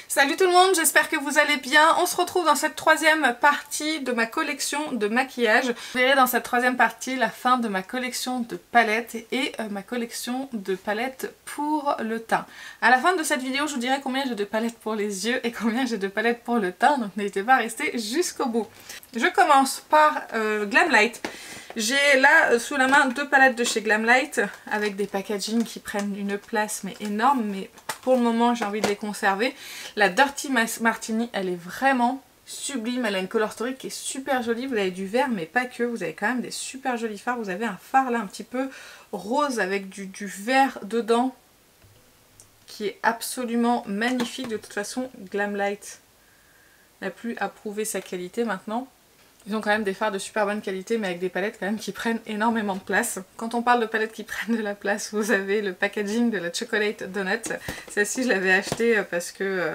Salut tout le monde, j'espère que vous allez bien. On se retrouve dans cette troisième partie de ma collection de maquillage. Vous verrez dans cette troisième partie la fin de ma collection de palettes et ma collection de palettes pour le teint. À la fin de cette vidéo, je vous dirai combien j'ai de palettes pour les yeux et combien j'ai de palettes pour le teint, donc n'hésitez pas à rester jusqu'au bout. Je commence par Glamlite. J'ai là sous la main deux palettes de chez Glamlite avec des packaging qui prennent une place mais énorme, mais pour le moment j'ai envie de les conserver. La Dirty Martini, elle est vraiment sublime, elle a une color story qui est super jolie. Vous avez du vert mais pas que, vous avez quand même des super jolis fards. Vous avez un fard là un petit peu rose avec du vert dedans qui est absolument magnifique. De toute façon Glamlite n'a plus à prouver sa qualité maintenant. Ils ont quand même des fards de super bonne qualité mais avec des palettes quand même qui prennent énormément de place. Quand on parle de palettes qui prennent de la place, vous avez le packaging de la Chocolate Donut. Celle-ci je l'avais achetée parce que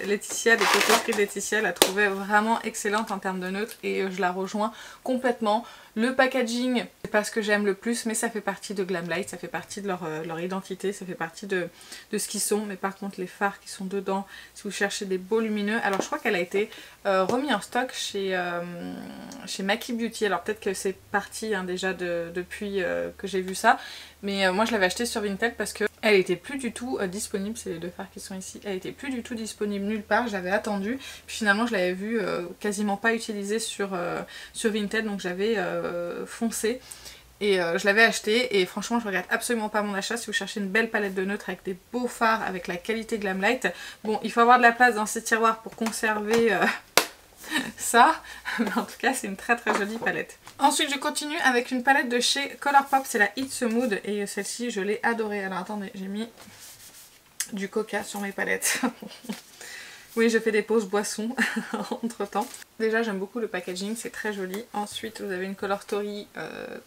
Laetitia, des cocoteries de Laetitia, la trouvait vraiment excellente en termes de neutre et je la rejoins complètement. Le packaging, c'est pas ce que j'aime le plus, mais ça fait partie de Glamlite, ça fait partie de leur identité, ça fait partie de ce qu'ils sont. Mais par contre les fards qui sont dedans, si vous cherchez des beaux lumineux, alors je crois qu'elle a été remise en stock chez Maki Beauty, alors peut-être que c'est parti hein, déjà depuis que j'ai vu ça, mais moi je l'avais acheté sur Vinted parce que elle était plus du tout disponible, c'est les deux fards qui sont ici, elle était plus du tout disponible nulle part, j'avais attendu, puis finalement je l'avais vue quasiment pas utilisée sur Vinted, donc j'avais foncé et je l'avais acheté et franchement je regrette absolument pas mon achat. Si vous cherchez une belle palette de neutres avec des beaux fards, avec la qualité Glamlite, bon il faut avoir de la place dans ces tiroirs pour conserver ça, mais en tout cas c'est une très jolie palette. Ensuite je continue avec une palette de chez Colourpop, c'est la It's a Mood et celle-ci je l'ai adorée. Alors attendez, j'ai mis du coca sur mes palettes. Oui, je fais des pauses boissons entre temps. Déjà j'aime beaucoup le packaging, c'est très joli. Ensuite vous avez une color story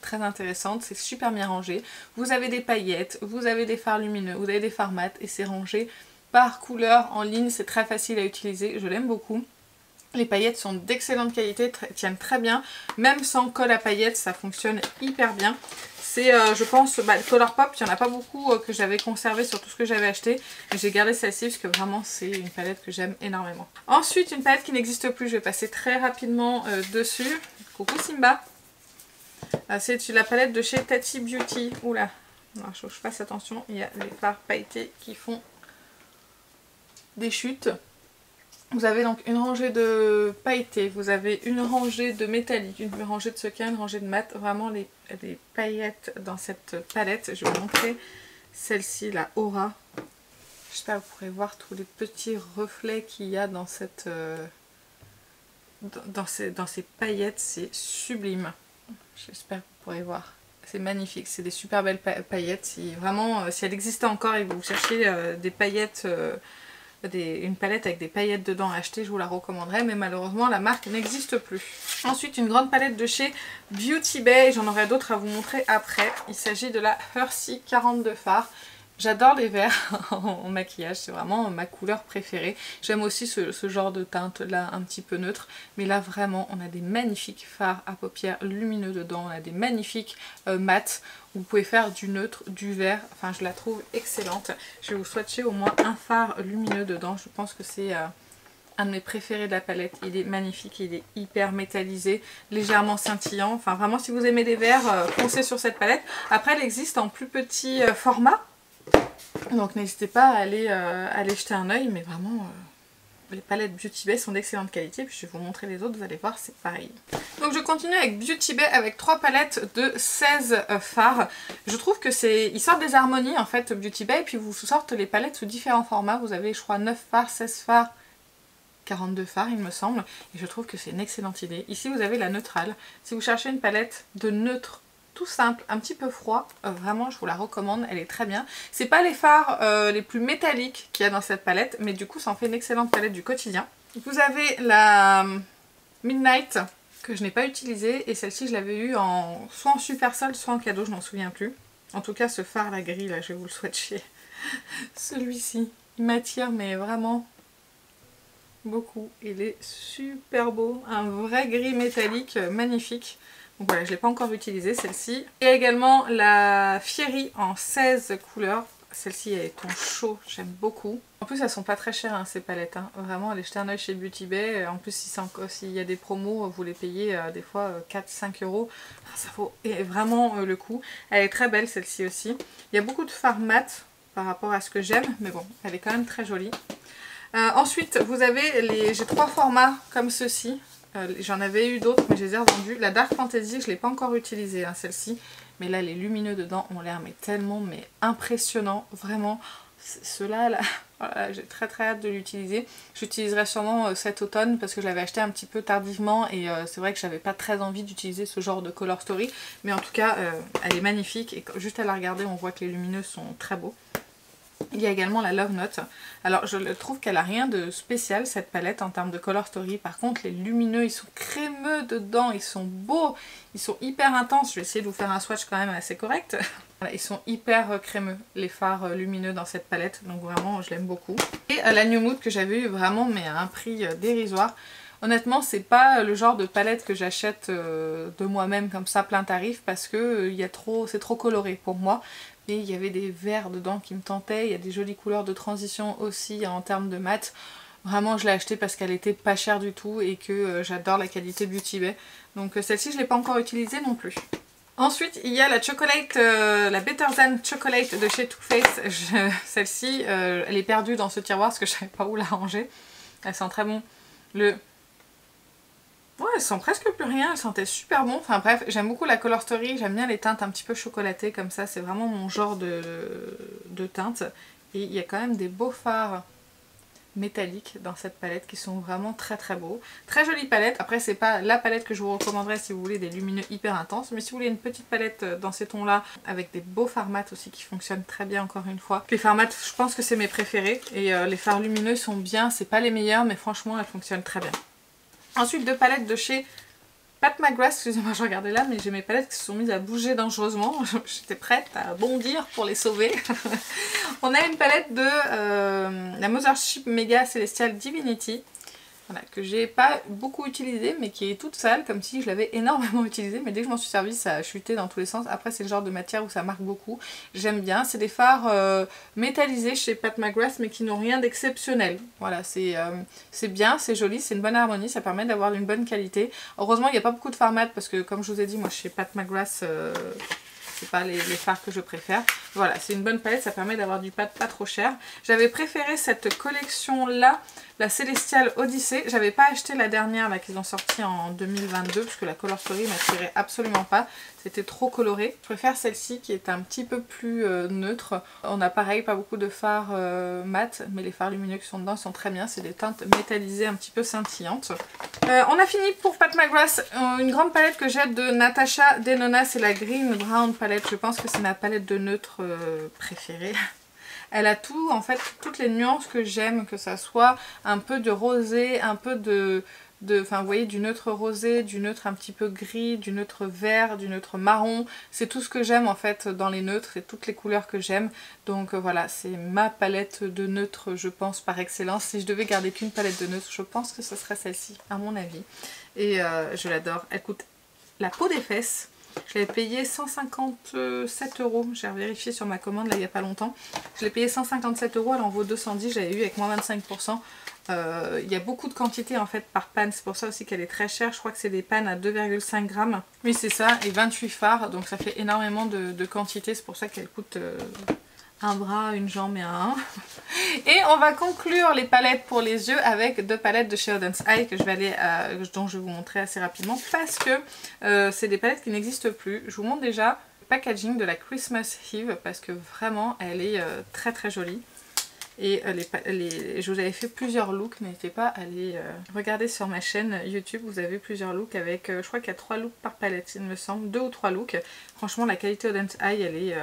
très intéressante, c'est super bien rangé. Vous avez des paillettes, vous avez des fards lumineux, vous avez des fards mat et c'est rangé par couleur en ligne, c'est très facile à utiliser, je l'aime beaucoup. Les paillettes sont d'excellente qualité, tiennent très bien, même sans colle à paillettes ça fonctionne hyper bien. C'est je pense, le Colourpop, il n'y en a pas beaucoup que j'avais conservé sur tout ce que j'avais acheté. Mais j'ai gardé celle-ci parce que vraiment c'est une palette que j'aime énormément. Ensuite une palette qui n'existe plus, je vais passer très rapidement dessus. Coucou Simba. C'est la palette de chez Tati Beauty. Oula, alors, je fasse attention, il y a les fards pailletés qui font des chutes. Vous avez donc une rangée de pailletés, vous avez une rangée de métallique, une rangée de sequins, une rangée de mat. Vraiment les paillettes dans cette palette. Je vais vous montrer celle-ci, la Aura. J'espère que vous pourrez voir tous les petits reflets qu'il y a dans cette dans ces paillettes. C'est sublime. J'espère que vous pourrez voir. C'est magnifique, c'est des super belles paillettes. Si vraiment, si elle existait encore et que vous cherchez des paillettes... une palette avec des paillettes dedans à acheter, je vous la recommanderais, mais malheureusement la marque n'existe plus. Ensuite une grande palette de chez Beauty Bay, j'en aurai d'autres à vous montrer après. Il s'agit de la Hersey 42 fards. J'adore les verts en maquillage, c'est vraiment ma couleur préférée. J'aime aussi ce genre de teinte là un petit peu neutre, mais là vraiment on a des magnifiques fards à paupières lumineux dedans, on a des magnifiques mat. Vous pouvez faire du neutre, du vert, enfin je la trouve excellente. Je vais vous swatcher au moins un fard lumineux dedans, je pense que c'est un de mes préférés de la palette. Il est magnifique, il est hyper métallisé, légèrement scintillant. Enfin vraiment si vous aimez les verts, foncez sur cette palette. Après elle existe en plus petit format. Donc n'hésitez pas à aller jeter un oeil, mais vraiment les palettes Beauty Bay sont d'excellente qualité. Puis je vais vous montrer les autres, vous allez voir c'est pareil. Donc je continue avec Beauty Bay avec 3 palettes de 16 fards. Je trouve que ils sortent des harmonies en fait Beauty Bay, et puis vous sortent les palettes sous différents formats. Vous avez je crois 9 fards, 16 fards, 42 fards il me semble, et je trouve que c'est une excellente idée. Ici vous avez la neutrale. Si vous cherchez une palette de neutre tout simple, un petit peu froid, vraiment je vous la recommande, elle est très bien. C'est pas les fards les plus métalliques qu'il y a dans cette palette, mais du coup ça en fait une excellente palette du quotidien. Vous avez la Midnight que je n'ai pas utilisée, et celle-ci je l'avais eue soit en super solde, soit en cadeau, je m'en souviens plus. En tout cas ce fard la gris là, je vais vous le swatcher. Celui-ci, il m'attire mais vraiment beaucoup, il est super beau, un vrai gris métallique magnifique. Donc voilà, je ne l'ai pas encore utilisée celle-ci. Et également la Fiery en 16 couleurs. celle-ci elle est ton chaud, j'aime beaucoup. En plus elles sont pas très chères hein, ces palettes, hein. Vraiment allez jeter un oeil chez Beauty Bay. En plus s'il y a des promos, vous les payez des fois 4-5 €. Ça vaut vraiment le coup. Elle est très belle celle-ci aussi. Il y a beaucoup de fard mat par rapport à ce que j'aime, mais bon, elle est quand même très jolie. Ensuite vous avez j'ai 3 formats comme ceci. J'en avais eu d'autres mais je les ai revendus. La Dark Fantasy je ne l'ai pas encore utilisée hein, celle-ci. Mais là les lumineux dedans ont l'air tellement impressionnants. Vraiment ceux-là là, voilà, j'ai très hâte de l'utiliser. J'utiliserai sûrement cet automne parce que je l'avais acheté un petit peu tardivement. Et c'est vrai que j'avais pas très envie d'utiliser ce genre de Color Story. Mais en tout cas elle est magnifique. Et juste à la regarder on voit que les lumineux sont très beaux. Il y a également la Love Note. Alors je trouve qu'elle a rien de spécial cette palette en termes de Color Story. Par contre les lumineux ils sont crémeux dedans, ils sont beaux, ils sont hyper intenses. Je vais essayer de vous faire un swatch quand même assez correct. Voilà, ils sont hyper crémeux les fards lumineux dans cette palette. Donc vraiment je l'aime beaucoup. Et la New Mood que j'avais eu vraiment mais à un prix dérisoire. Honnêtement c'est pas le genre de palette que j'achète de moi-même comme ça plein tarif. Parce que c'est trop coloré pour moi. Et il y avait des verts dedans qui me tentaient, il y a des jolies couleurs de transition aussi en termes de mat. Vraiment je l'ai acheté parce qu'elle était pas chère du tout et que j'adore la qualité Beauty Bay. Donc celle-ci je ne l'ai pas encore utilisée non plus. Ensuite il y a la Chocolate, la Better Than Chocolate de chez Too Faced. Celle-ci elle est perdue dans ce tiroir parce que je savais pas où la ranger. Elle sent très bon. Ouais, elle sent presque plus rien, elle sentait super bon. Enfin bref, j'aime beaucoup la Color Story, j'aime bien les teintes un petit peu chocolatées comme ça, c'est vraiment mon genre de teinte. Et il y a quand même des beaux fards métalliques dans cette palette qui sont vraiment très beaux. Très jolie palette, après c'est pas la palette que je vous recommanderais si vous voulez des lumineux hyper intenses, mais si vous voulez une petite palette dans ces tons là, avec des beaux fards mat aussi qui fonctionnent très bien encore une fois. Les fards mat je pense que c'est mes préférés, et les fards lumineux sont bien, c'est pas les meilleurs mais franchement elles fonctionnent très bien. Ensuite 2 palettes de chez Pat McGrath, excusez-moi je regardais là mais j'ai mes palettes qui se sont mises à bouger dangereusement, j'étais prête à bondir pour les sauver. On a une palette de la Mothership Mega Celestial Divinity. Voilà, que j'ai pas beaucoup utilisé mais qui est toute sale comme si je l'avais énormément utilisé, mais dès que je m'en suis servi ça a chuté dans tous les sens. Après c'est le genre de matière où ça marque beaucoup, j'aime bien. C'est des fards métallisés chez Pat McGrath mais qui n'ont rien d'exceptionnel. Voilà, c'est bien, c'est joli, c'est une bonne harmonie, ça permet d'avoir une bonne qualité. Heureusement il n'y a pas beaucoup de fards mat parce que comme je vous ai dit moi chez Pat McGrath c'est pas les fards que je préfère. Voilà, c'est une bonne palette, ça permet d'avoir du pâte pas trop cher. J'avais préféré cette collection là, la Celestial Odyssey. J'avais pas acheté la dernière là qu'ils ont sortie en 2022 parce que la Color Story m'attirait absolument pas. C'était trop coloré. Je préfère celle-ci qui est un petit peu plus neutre. On a pareil, pas beaucoup de fards mat, mais les fards lumineux qui sont dedans sont très bien. C'est des teintes métallisées un petit peu scintillantes. On a fini pour Pat McGrath. Une grande palette que j'ai de Natasha Denona, c'est la Green Brown palette. Je pense que c'est ma palette de neutre préférée. Elle a tout, en fait, toutes les nuances que j'aime, que ça soit un peu de rosé, un peu enfin vous voyez, du neutre rosé, du neutre un petit peu gris, du neutre vert, du neutre marron. C'est tout ce que j'aime en fait dans les neutres et toutes les couleurs que j'aime. Donc voilà, c'est ma palette de neutre je pense par excellence. Si je devais garder qu'une palette de neutre, je pense que ce serait celle-ci à mon avis. Et je l'adore. Elle coûte la peau des fesses. Je l'ai payé 157 €, j'ai vérifié sur ma commande là il n'y a pas longtemps. Je l'ai payé 157 €, elle en vaut 210, j'avais eu avec moins 25%. Il y a beaucoup de quantité en fait par panne, c'est pour ça aussi qu'elle est très chère. Je crois que c'est des pannes à 2,5 grammes. Oui c'est ça, et 28 fards, donc ça fait énormément de quantité, c'est pour ça qu'elle coûte un bras, une jambe et un. Et on va conclure les palettes pour les yeux avec 2 palettes de chez Auden's Eye que je vais aller dont je vais vous montrer assez rapidement parce que c'est des palettes qui n'existent plus. Je vous montre déjà le packaging de la Christmas Eve parce que vraiment elle est très jolie. Et je vous avais fait plusieurs looks, n'hésitez pas à aller regarder sur ma chaîne YouTube, vous avez plusieurs looks avec, je crois qu'il y a 3 looks par palette il me semble, 2 ou 3 looks. Franchement la qualité Auden's Eye elle est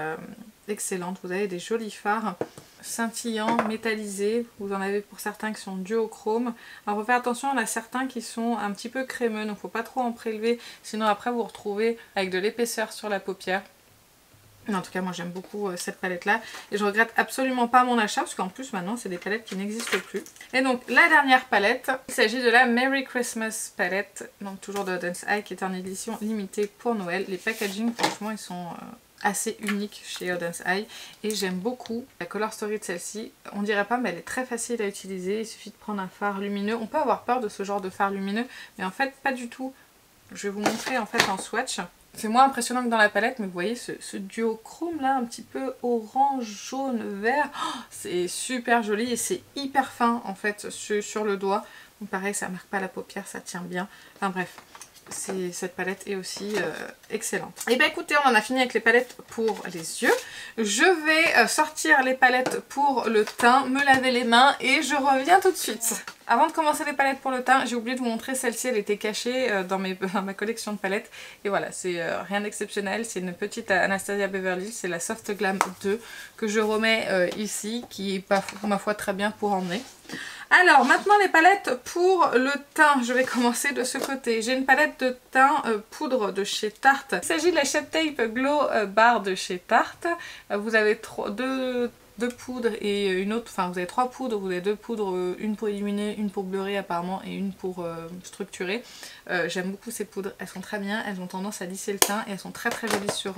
excellente, vous avez des jolis fards scintillants, métallisés, vous en avez pour certains qui sont duochrome. Alors faut faire attention, on a certains qui sont un petit peu crémeux, donc faut pas trop en prélever, sinon après vous vous retrouvez avec de l'épaisseur sur la paupière. En tout cas moi j'aime beaucoup cette palette là et je regrette absolument pas mon achat parce qu'en plus maintenant c'est des palettes qui n'existent plus. Et donc la dernière palette, il s'agit de la Merry Christmas palette, donc toujours de Auden's Eye qui est en édition limitée pour Noël. Les packaging franchement ils sont assez unique chez Auden's Eye et j'aime beaucoup la color story de celle-ci. On dirait pas mais elle est très facile à utiliser, il suffit de prendre un fard lumineux. On peut avoir peur de ce genre de fard lumineux mais en fait pas du tout. Je vais vous montrer en fait en swatch. C'est moins impressionnant que dans la palette mais vous voyez ce duochrome là un petit peu orange, jaune, vert. Oh, c'est super joli et c'est hyper fin en fait sur le doigt. Donc pareil ça marque pas la paupière, ça tient bien. Enfin bref. Cette palette est aussi excellente. Et bien écoutez, on en a fini avec les palettes pour les yeux. Je vais sortir les palettes pour le teint, me laver les mains et je reviens tout de suite. Avant de commencer les palettes pour le teint, j'ai oublié de vous montrer celle-ci, elle était cachée dans ma collection de palettes. Et voilà, c'est rien d'exceptionnel, c'est une petite Anastasia Beverly Hills, c'est la Soft Glam 2 que je remets ici, qui est pas, ma foi très bien pour emmener. Alors maintenant les palettes pour le teint, je vais commencer de ce côté. J'ai une palette de teint poudre de chez Tarte. Il s'agit de la Shape Tape Glow Bar de chez Tarte. Vous avez deux poudres et une autre, enfin vous avez 3 poudres, vous avez 2 poudres, une pour illuminer, une pour bleurer apparemment et une pour structurer. J'aime beaucoup ces poudres, elles sont très bien, elles ont tendance à lisser le teint et elles sont très jolies sur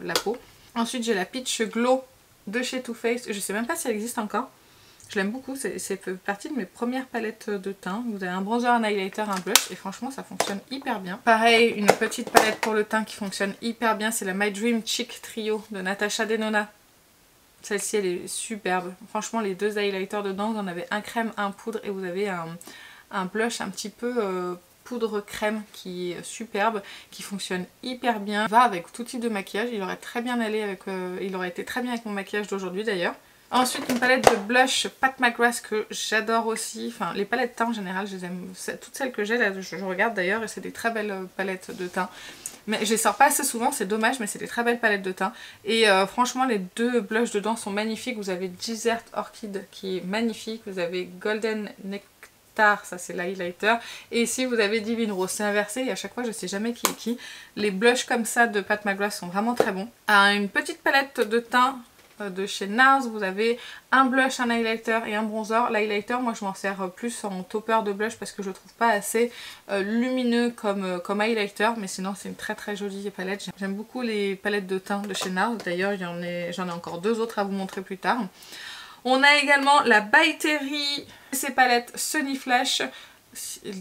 la peau. Ensuite j'ai la Peach Glow de chez Too Faced, je sais même pas si elle existe encore. Je l'aime beaucoup, c'est fait partie de mes premières palettes de teint. Vous avez un bronzer, un highlighter, un blush et franchement ça fonctionne hyper bien. Pareil, une petite palette pour le teint qui fonctionne hyper bien, c'est la My Dream Cheek Trio de Natasha Denona. Celle-ci elle est superbe. Franchement les deux highlighters dedans, vous en avez un crème, un poudre et vous avez un blush un petit peu poudre crème qui est superbe, qui fonctionne hyper bien. Il va avec tout type de maquillage, il aurait très bien allé avec, il aurait été très bien avec mon maquillage d'aujourd'hui d'ailleurs. Ensuite une palette de blush Pat McGrath que j'adore aussi, enfin les palettes de teint en général je les aime, toutes celles que j'ai là je regarde d'ailleurs et c'est des très belles palettes de teint. Mais je les sors pas assez souvent, c'est dommage mais c'est des très belles palettes de teint. Et franchement les deux blushs dedans sont magnifiques, vous avez Desert Orchid qui est magnifique, vous avez Golden Nectar, ça c'est l'highlighter, et ici vous avez Divine Rose, c'est inversé et à chaque fois je sais jamais qui est qui. Les blushs comme ça de Pat McGrath sont vraiment très bons. Une petite palette de teint de chez NARS, vous avez un blush, un highlighter et un bronzer. L'highlighter, moi je m'en sers plus en topper de blush parce que je trouve pas assez lumineux comme highlighter, mais sinon c'est une très jolie palette. J'aime beaucoup les palettes de teint de chez NARS, d'ailleurs j'en ai encore 2 autres à vous montrer plus tard. On a également la By Terry, ces palettes Sunny Flash,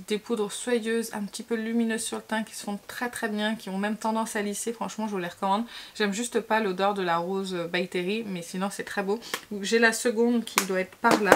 des poudres soyeuses un petit peu lumineuses sur le teint qui se font très bien, qui ont même tendance à lisser, franchement je vous les recommande. J'aime juste pas l'odeur de la rose By Terry mais sinon c'est très beau. J'ai la seconde qui doit être par là,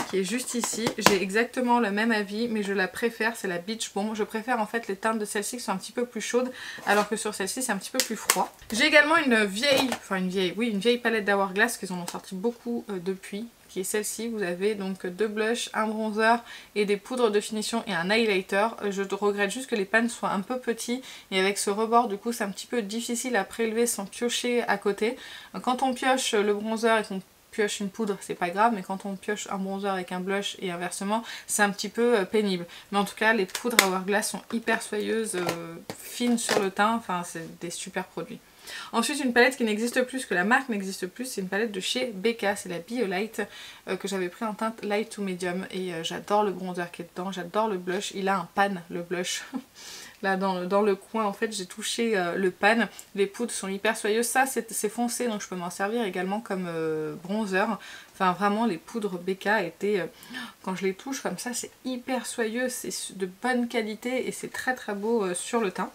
qui est juste ici. J'ai exactement le même avis mais je la préfère, c'est la Beach Bomb. Je préfère en fait les teintes de celle-ci qui sont un petit peu plus chaudes alors que sur celle-ci c'est un petit peu plus froid. J'ai également une vieille palette d'Hourglass qu'ils en ont sorti beaucoup depuis, qui est celle-ci. Vous avez donc 2 blushs, un bronzer et des poudres de finition et un highlighter. Je regrette juste que les pans soient un peu petits et avec ce rebord du coup c'est un petit peu difficile à prélever sans piocher à côté. Quand on pioche le bronzer et qu'on pioche une poudre c'est pas grave, mais quand on pioche un bronzer avec un blush et inversement c'est un petit peu pénible. Mais en tout cas les poudres Hourglass sont hyper soyeuses, fines sur le teint, enfin c'est des super produits. Ensuite une palette qui n'existe plus, que la marque n'existe plus, c'est une palette de chez Becca, c'est la BioLite que j'avais pris en teinte light to medium et j'adore le bronzer qui est dedans, j'adore le blush, il a un pan le blush. Là dans le coin en fait j'ai touché le pan, les poudres sont hyper soyeuses, ça c'est foncé donc je peux m'en servir également comme bronzer. Enfin vraiment les poudres Becca étaient, quand je les touche comme ça c'est hyper soyeux, c'est de bonne qualité et c'est très beau sur le teint.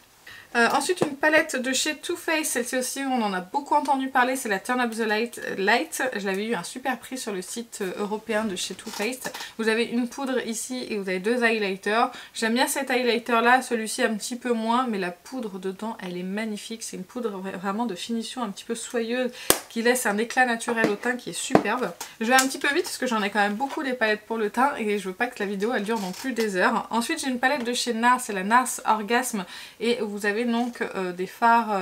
Ensuite une palette de chez Too Faced, celle-ci aussi on en a beaucoup entendu parler, c'est la Turn Up the Light. Je l'avais eu un super prix sur le site européen de chez Too Faced. Vous avez une poudre ici et vous avez 2 highlighters. J'aime bien cet highlighter là, celui-ci un petit peu moins, mais la poudre dedans elle est magnifique. C'est une poudre vraiment de finition un petit peu soyeuse qui laisse un éclat naturel au teint qui est superbe. Je vais un petit peu vite parce que j'en ai quand même beaucoup des palettes pour le teint et je veux pas que la vidéo elle dure non plus des heures. Ensuite j'ai une palette de chez NARS, c'est la NARS Orgasme et vous avez donc des fards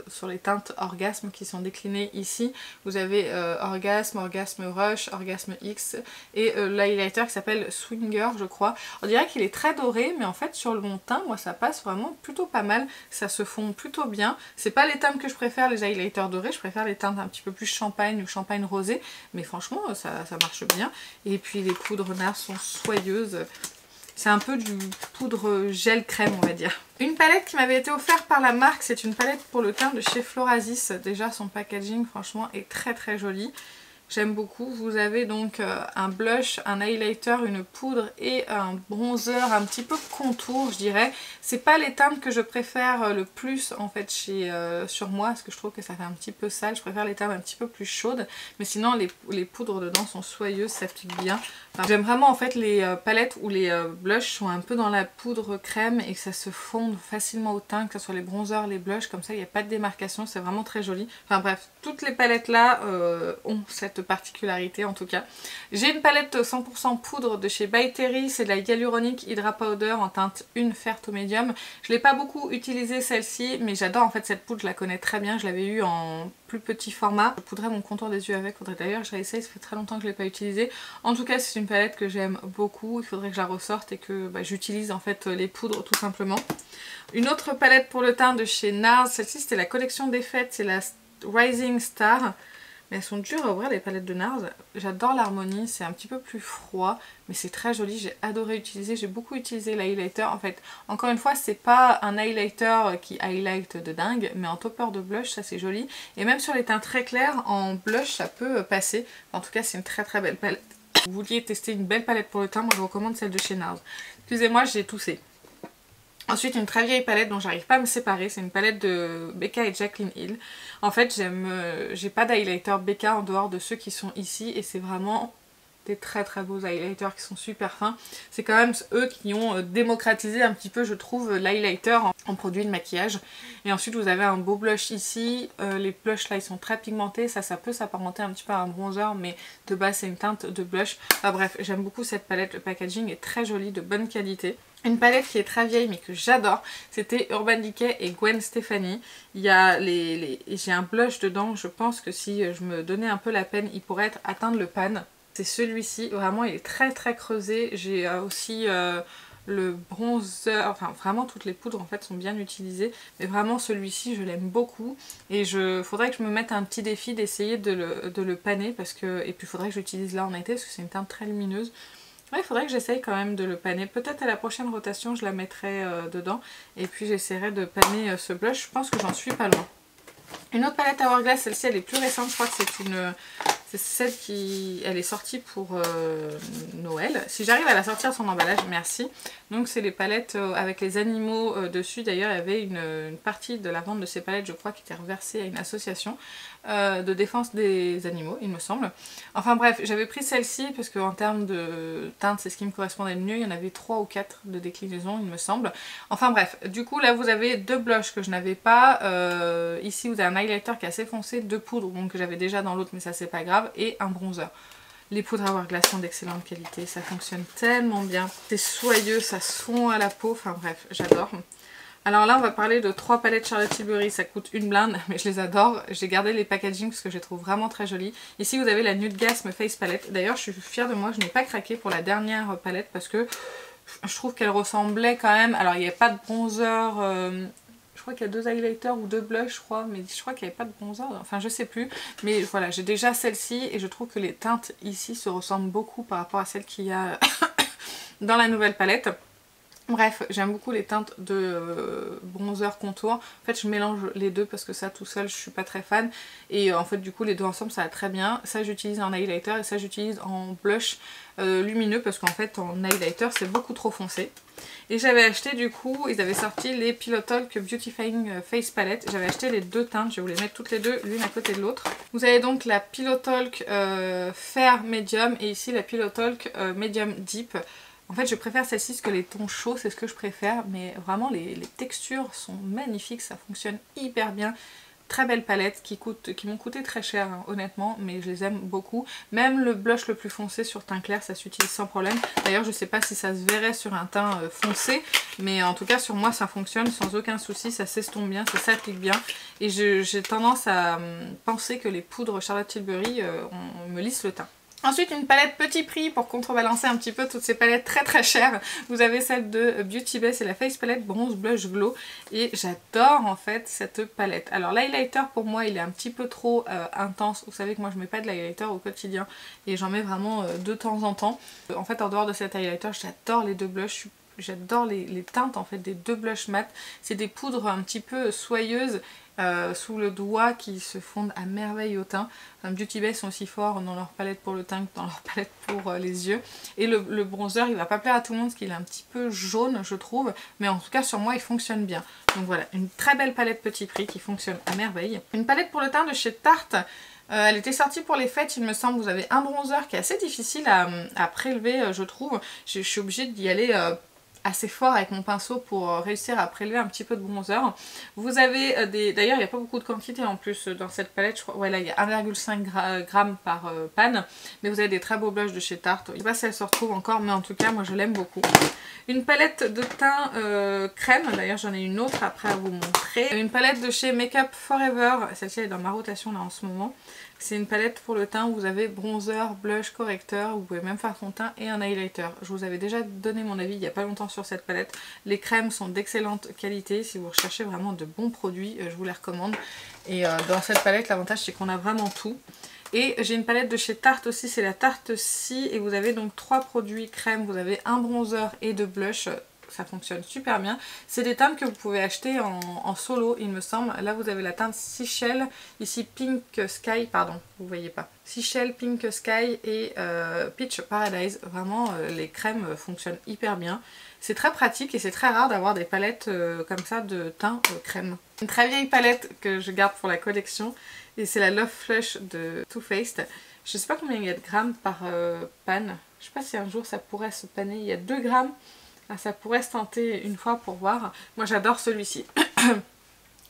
sur les teintes Orgasme qui sont déclinés ici. Vous avez Orgasme, Orgasme Rush, Orgasme X et l'highlighter qui s'appelle Swinger je crois. On dirait qu'il est très doré mais en fait sur le mon teint moi ça passe vraiment plutôt pas mal, ça se fond plutôt bien. C'est pas les teintes que je préfère, les highlighters dorés, je préfère les teintes un petit peu plus champagne ou champagne rosé mais franchement ça marche bien. Et puis les poudres NARS sont soyeuses. C'est un peu du poudre gel crème, on va dire. Une palette qui m'avait été offerte par la marque, c'est une palette pour le teint de chez Florasis. Déjà son packaging franchement est très très joli. J'aime beaucoup. Vous avez donc un blush, un highlighter, une poudre et un bronzer un petit peu contour, je dirais. C'est pas les teintes que je préfère le plus en fait sur moi, parce que je trouve que ça fait un petit peu sale. Je préfère les teintes un petit peu plus chaudes. Mais sinon les poudres dedans sont soyeuses, ça pique bien. Enfin, j'aime vraiment en fait les palettes où les blushs sont un peu dans la poudre crème et que ça se fonde facilement au teint, que ce soit les bronzers, les blushs, comme ça il n'y a pas de démarcation, c'est vraiment très joli. Enfin bref, toutes les palettes là ont cette particularité en tout cas. J'ai une palette 100% poudre de chez By Terry, c'est de la Hyaluronic Hydra Powder en teinte 1 Ferro Medium. Je l'ai pas beaucoup utilisée celle-ci, mais j'adore en fait cette poudre, je la connais très bien, je l'avais eu en plus petit format. Je poudrais mon contour des yeux avec, faudrait d'ailleurs que je réessaye, ça fait très longtemps que je l'ai pas utilisée. En tout cas c'est une palette que j'aime beaucoup, il faudrait que je la ressorte et que j'utilise en fait les poudres tout simplement. Une autre palette pour le teint de chez NARS, celle-ci c'était la collection des fêtes, c'est la Rising Star. Mais elles sont dures à ouvrir les palettes de NARS. J'adore l'harmonie, c'est un petit peu plus froid, mais c'est très joli, j'ai adoré utiliser, j'ai beaucoup utilisé l'highlighter. En fait, encore une fois, c'est pas un highlighter qui highlight de dingue, mais en topper de blush, ça c'est joli. Et même sur les teints très clairs, en blush, ça peut passer. En tout cas, c'est une très très belle palette. Si vous vouliez tester une belle palette pour le teint, moi je recommande celle de chez NARS. Excusez-moi, j'ai toussé. Ensuite une très vieille palette dont j'arrive pas à me séparer, c'est une palette de Becca et Jaclyn Hill. En fait j'ai pas d'highlighter Becca en dehors de ceux qui sont ici et c'est vraiment des très très beaux highlighters qui sont super fins. C'est quand même eux qui ont démocratisé un petit peu je trouve l'highlighter en produit de maquillage. Et ensuite vous avez un beau blush ici, les blushs là ils sont très pigmentés, ça peut s'apparenter un petit peu à un bronzer mais de base c'est une teinte de blush. Enfin bref, j'aime beaucoup cette palette, le packaging est très joli, de bonne qualité. Une palette qui est très vieille mais que j'adore, c'était Urban Decay et Gwen Stefani. Il y a j'ai un blush dedans, je pense que si je me donnais un peu la peine, il pourrait atteindre le pan. C'est celui-ci, vraiment il est très très creusé. J'ai aussi le bronzer, enfin vraiment toutes les poudres en fait sont bien utilisées. Mais vraiment celui-ci je l'aime beaucoup. Et faudrait que je me mette un petit défi d'essayer de le panner parce que. Et puis il faudrait que j'utilise là en été parce que c'est une teinte très lumineuse. Ouais, il faudrait que j'essaye quand même de le panner. Peut-être à la prochaine rotation, je la mettrai dedans. Et puis j'essaierai de panner ce blush. Je pense que j'en suis pas loin. Une autre palette Hourglass, celle-ci elle est plus récente. Je crois que c'est celle qui... Elle est sortie pour Noël. Si j'arrive à la sortir son emballage, merci. Donc c'est les palettes avec les animaux dessus. D'ailleurs il y avait une partie de la vente de ces palettes, je crois, qui était reversée à une association de défense des animaux, il me semble. Enfin bref, j'avais pris celle-ci parce qu'en termes de teinte, c'est ce qui me correspondait le mieux. Il y en avait 3 ou 4 de déclinaison, il me semble. Enfin bref, du coup là vous avez 2 blushs que je n'avais pas. Ici vous avez un highlighter qui est assez foncé, 2 poudres donc que j'avais déjà dans l'autre mais ça c'est pas grave, et un bronzer. Les poudres Hourglass sont d'excellente qualité, ça fonctionne tellement bien. C'est soyeux, ça se fond à la peau, enfin bref, j'adore. Alors là on va parler de 3 palettes Charlotte Tilbury, ça coûte une blinde mais je les adore. J'ai gardé les packaging parce que je les trouve vraiment très jolis. Ici vous avez la Nude Gasm Face Palette. D'ailleurs je suis fière de moi, je n'ai pas craqué pour la dernière palette parce que je trouve qu'elle ressemblait quand même. Alors il n'y avait pas de bronzer, je crois qu'il y a 2 highlighters ou 2 blushs je crois, mais je crois qu'il n'y avait pas de bronzer, enfin je sais plus. Mais voilà, j'ai déjà celle-ci et je trouve que les teintes ici se ressemblent beaucoup par rapport à celles qu'il y a dans la nouvelle palette. Bref, j'aime beaucoup les teintes de bronzer contour. En fait je mélange les deux parce que ça tout seul je suis pas très fan. Et en fait du coup les deux ensemble ça va très bien. Ça j'utilise en highlighter et ça j'utilise en blush lumineux parce qu'en fait en highlighter c'est beaucoup trop foncé. Et j'avais acheté du coup, ils avaient sorti les Pillow Talk Beautifying Face Palette. J'avais acheté les 2 teintes, je vais vous les mettre toutes les deux l'une à côté de l'autre. Vous avez donc la Pillow Talk Fair Medium et ici la Pillow Talk Medium Deep. En fait je préfère celle-ci parce que les tons chauds c'est ce que je préfère, mais vraiment les textures sont magnifiques, ça fonctionne hyper bien. Très belle palette qui m'ont coûté très cher hein, honnêtement, mais je les aime beaucoup. Même le blush le plus foncé sur teint clair ça s'utilise sans problème. D'ailleurs je sais pas si ça se verrait sur un teint foncé, mais en tout cas sur moi ça fonctionne sans aucun souci, ça s'estompe bien, ça s'applique bien. Et j'ai tendance à penser que les poudres Charlotte Tilbury me lissent le teint. Ensuite, une palette petit prix pour contrebalancer un petit peu toutes ces palettes très chères. Vous avez celle de Beauty Bay, c'est la Face Palette Bronze Blush Glow. Et j'adore en fait cette palette. Alors l'highlighter pour moi il est un petit peu trop intense. Vous savez que moi je mets pas de l'highlighter au quotidien et j'en mets vraiment de temps en temps. En fait en dehors de cet highlighter, j'adore les deux blushs. J'adore les teintes en fait des deux blushs mat. C'est des poudres un petit peu soyeuses sous le doigt qui se fondent à merveille au teint. Beauty Bay sont aussi forts dans leur palette pour le teint que dans leur palette pour les yeux. Et le bronzer il va pas plaire à tout le monde parce qu'il est un petit peu jaune je trouve. Mais en tout cas sur moi il fonctionne bien. Donc voilà, une très belle palette petit prix qui fonctionne à merveille. Une palette pour le teint de chez Tarte. Elle était sortie pour les fêtes il me semble. Vous avez un bronzer qui est assez difficile à prélever je trouve. Je suis obligée d'y aller assez fort avec mon pinceau pour réussir à prélever un petit peu de bronzer. Vous avez des... D'ailleurs il n'y a pas beaucoup de quantité en plus dans cette palette, je crois. Ouais là il y a 1,5 g par panne. Mais vous avez des très beaux blushs de chez Tarte. Je ne sais pas si elle se retrouve encore mais en tout cas moi je l'aime beaucoup. Une palette de teint crème, d'ailleurs j'en ai une autre après à vous montrer. Une palette de chez Make Up Forever, celle-ci est dans ma rotation là en ce moment. C'est une palette pour le teint où vous avez bronzer, blush, correcteur, vous pouvez même faire son teint et un highlighter. Je vous avais déjà donné mon avis il n'y a pas longtemps sur cette palette. Les crèmes sont d'excellente qualité, si vous recherchez vraiment de bons produits, je vous les recommande. Et dans cette palette l'avantage c'est qu'on a vraiment tout. Et j'ai une palette de chez Tarte aussi, c'est la Tarte Si et vous avez donc 3 produits crème, vous avez un bronzer et 2 blushs. Ça fonctionne super bien. C'est des teintes que vous pouvez acheter en solo il me semble. Là vous avez la teinte Seashell, ici Pink Sky, pardon, vous voyez pas. Seashell, Pink Sky et Peach Paradise. Vraiment les crèmes fonctionnent hyper bien. C'est très pratique et c'est très rare d'avoir des palettes comme ça de teint crème. Une très vieille palette que je garde pour la collection et c'est la Love Flush de Too Faced. Je sais pas combien il y a de grammes par panne. Je sais pas si un jour ça pourrait se panner. Il y a 2 grammes. Ah, ça pourrait se tenter une fois pour voir. Moi j'adore celui-ci.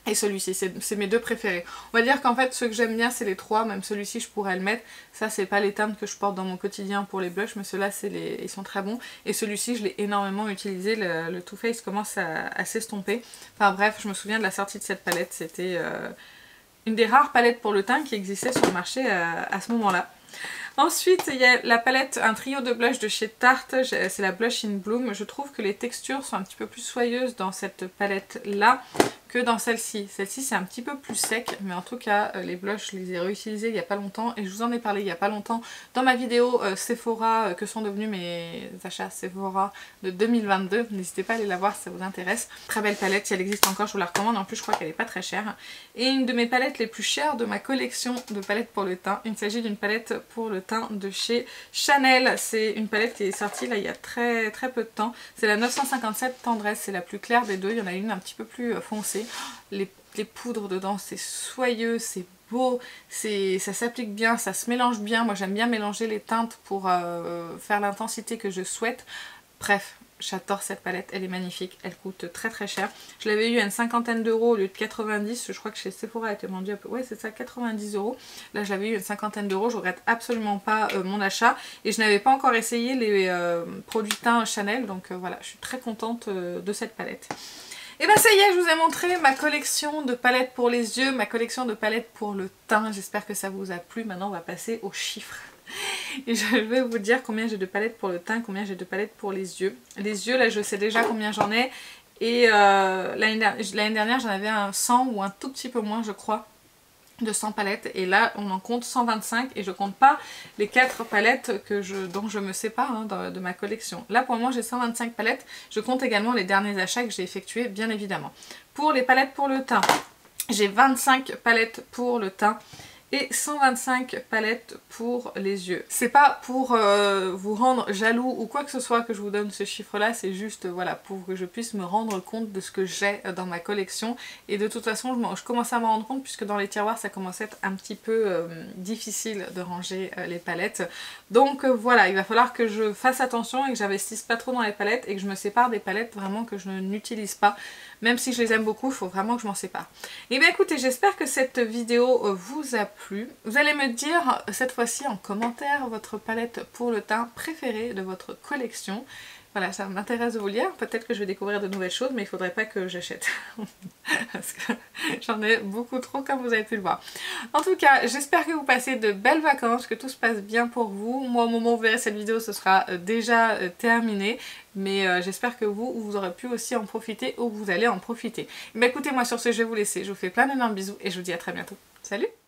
Et celui-ci, c'est mes deux préférés. On va dire qu'en fait ceux que j'aime bien c'est les 3, même celui-ci je pourrais le mettre. Ça c'est pas les teintes que je porte dans mon quotidien pour les blushs, mais ceux-là ils sont très bons. Et celui-ci je l'ai énormément utilisé, le Too Faced commence à s'estomper. Enfin bref, je me souviens de la sortie de cette palette, c'était une des rares palettes pour le teint qui existait sur le marché à ce moment-là. Ensuite, il y a la palette, un trio de blush de chez Tarte, c'est la Blush in Bloom. Je trouve que les textures sont un petit peu plus soyeuses dans cette palette-là que dans celle-ci. Celle-ci c'est un petit peu plus sec, mais en tout cas les blushs je les ai réutilisés il n'y a pas longtemps et je vous en ai parlé il n'y a pas longtemps dans ma vidéo Sephora, que sont devenus mes achats Sephora de 2022. N'hésitez pas à aller la voir si ça vous intéresse. Très belle palette, si elle existe encore je vous la recommande, en plus je crois qu'elle n'est pas très chère. Et une de mes palettes les plus chères de ma collection de palettes pour le teint, il s'agit d'une palette pour le teint de chez Chanel. C'est une palette qui est sortie là il y a très peu de temps. C'est la 957 Tendresse, c'est la plus claire des deux, il y en a une un petit peu plus foncée. Les poudres dedans c'est soyeux, c'est beau, ça s'applique bien, ça se mélange bien. Moi j'aime bien mélanger les teintes pour faire l'intensité que je souhaite. Bref, j'adore cette palette, elle est magnifique, elle coûte très cher. Je l'avais eu à une cinquantaine d'euros au lieu de 90, je crois que chez Sephora elle était vendue à peu... Ouais c'est ça, 90 euros. Là je l'avais eu à une cinquantaine d'euros, je regrette absolument pas mon achat. Et je n'avais pas encore essayé les produits teints Chanel, donc voilà, je suis très contente de cette palette. Et ben ça y est, je vous ai montré ma collection de palettes pour les yeux, ma collection de palettes pour le teint. J'espère que ça vous a plu. Maintenant on va passer aux chiffres. Et je vais vous dire combien j'ai de palettes pour le teint, combien j'ai de palettes pour les yeux. Les yeux là je sais déjà combien j'en ai. Et l'année dernière j'en avais un 100 ou un tout petit peu moins je crois. De 100 palettes et là on en compte 125 et je compte pas les 4 palettes dont je me sépare de ma collection. Là pour le moment j'ai 125 palettes, je compte également les derniers achats que j'ai effectués bien évidemment. Pour les palettes pour le teint, j'ai 25 palettes pour le teint et 125 palettes pour les yeux. C'est pas pour vous rendre jaloux ou quoi que ce soit que je vous donne ce chiffre là, c'est juste voilà pour que je puisse me rendre compte de ce que j'ai dans ma collection. Et de toute façon je commençais à m'en rendre compte puisque dans les tiroirs ça commençait à être un petit peu difficile de ranger les palettes. Donc voilà, il va falloir que je fasse attention et que j'investisse pas trop dans les palettes et que je me sépare des palettes vraiment que je n'utilise pas. Même si je les aime beaucoup, il faut vraiment que je m'en sépare. Et bien écoutez, j'espère que cette vidéo vous a plu. Vous allez me dire cette fois-ci en commentaire votre palette pour le teint préférée de votre collection. Voilà, ça m'intéresse de vous lire. Peut-être que je vais découvrir de nouvelles choses, mais il faudrait pas que j'achète. Parce que j'en ai beaucoup trop, comme vous avez pu le voir. En tout cas, j'espère que vous passez de belles vacances, que tout se passe bien pour vous. Moi, au moment où vous verrez cette vidéo, ce sera déjà terminé. Mais j'espère que vous aurez pu aussi en profiter ou que vous allez en profiter. Mais écoutez, moi sur ce, je vais vous laisser. Je vous fais plein d'énormes bisous et je vous dis à très bientôt. Salut!